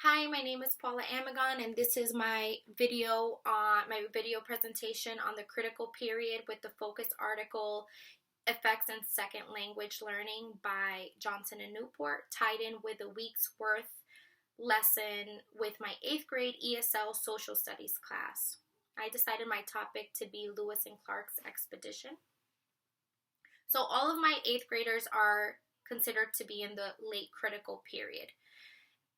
Hi, my name is Paula Amagon, and this is my video presentation on the critical period with the focus article Effects in Second Language Learning by Johnson and Newport, tied in with a week's worth lesson with my 8th grade ESL social studies class. I decided my topic to be Lewis and Clark's expedition. So all of my 8th graders are considered to be in the late critical period,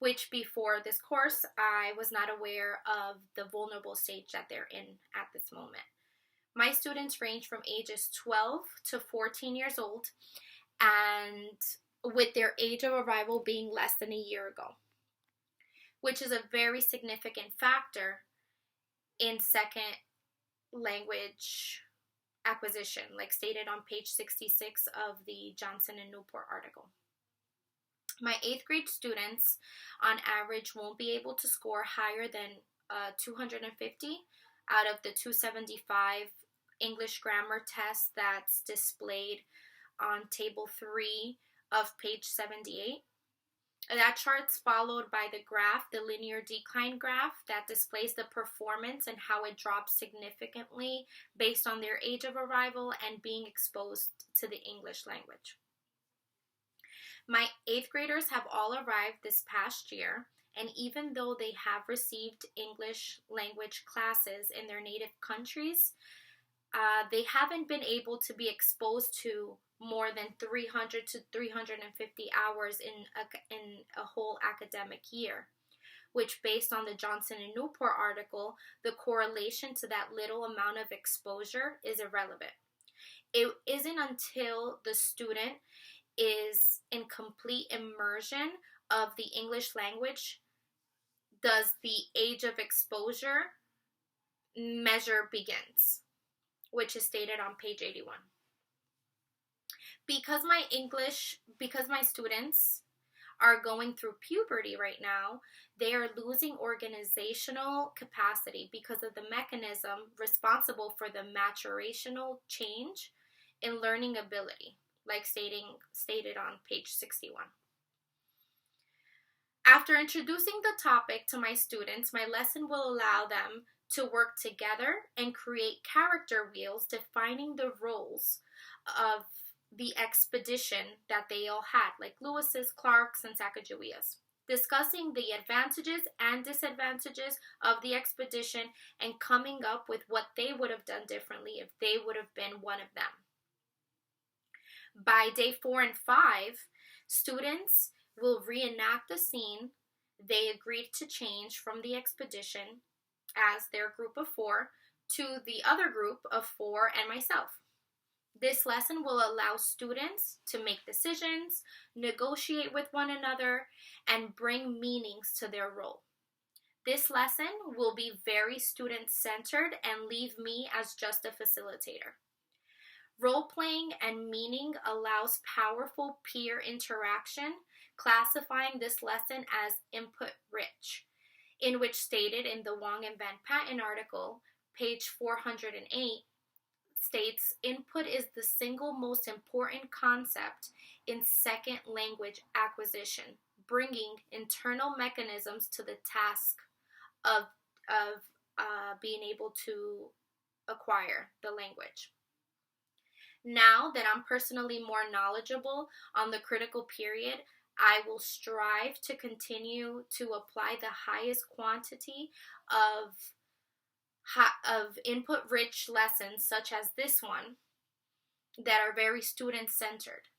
which before this course, I was not aware of the vulnerable stage that they're in at this moment. My students range from ages 12 to 14 years old, and with their age of arrival being less than a year ago, which is a very significant factor in second language acquisition, like stated on page 66 of the Johnson and Newport article. My 8th grade students, on average, won't be able to score higher than 250 out of the 275 English grammar test that's displayed on table 3 of page 78. That chart's followed by the graph, the linear decline graph, that displays the performance and how it drops significantly based on their age of arrival and being exposed to the English language. My 8th graders have all arrived this past year, and even though they have received English language classes in their native countries, they haven't been able to be exposed to more than 300 to 350 hours in a whole academic year, which, based on the Johnson and Newport article, the correlation to that little amount of exposure is irrelevant. It isn't until the student is in complete immersion of the English language does the age of exposure measure begins, which is stated on page 81. Because my students are going through puberty right now, they are losing organizational capacity because of the mechanism responsible for the maturational change in learning ability, like stated on page 61. After introducing the topic to my students, my lesson will allow them to work together and create character wheels defining the roles of the expedition that they all had, like Lewis's, Clark's, and Sacagawea's, discussing the advantages and disadvantages of the expedition and coming up with what they would have done differently if they would have been one of them. By day 4 and 5, students will reenact the scene they agreed to change from the expedition as their group of 4 to the other group of 4 and myself. This lesson will allow students to make decisions, negotiate with one another, and bring meanings to their role. This lesson will be very student-centered and leave me as just a facilitator. Role-playing and meaning allows powerful peer interaction, classifying this lesson as input-rich, in which stated in the Wong and Van Patten article, page 408, states, input is the single most important concept in second language acquisition, bringing internal mechanisms to the task of being able to acquire the language. Now that I'm personally more knowledgeable on the critical period, I will strive to continue to apply the highest quantity of input-rich lessons such as this one that are very student-centered.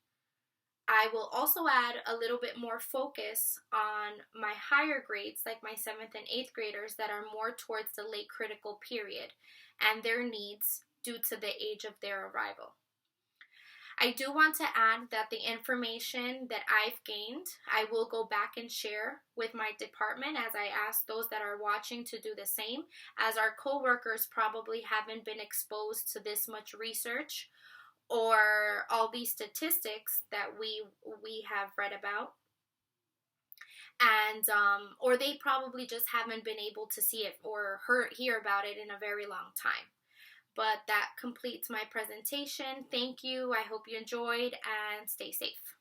I will also add a little bit more focus on my higher grades, like my 7th and 8th graders that are more towards the late critical period and their needs due to the age of their arrival. I do want to add that the information that I've gained, I will go back and share with my department as I ask those that are watching to do the same, as our coworkers probably haven't been exposed to this much research or all these statistics that we have read about. And or they probably just haven't been able to see it or hear about it in a very long time. But that completes my presentation. Thank you. I hope you enjoyed and stay safe.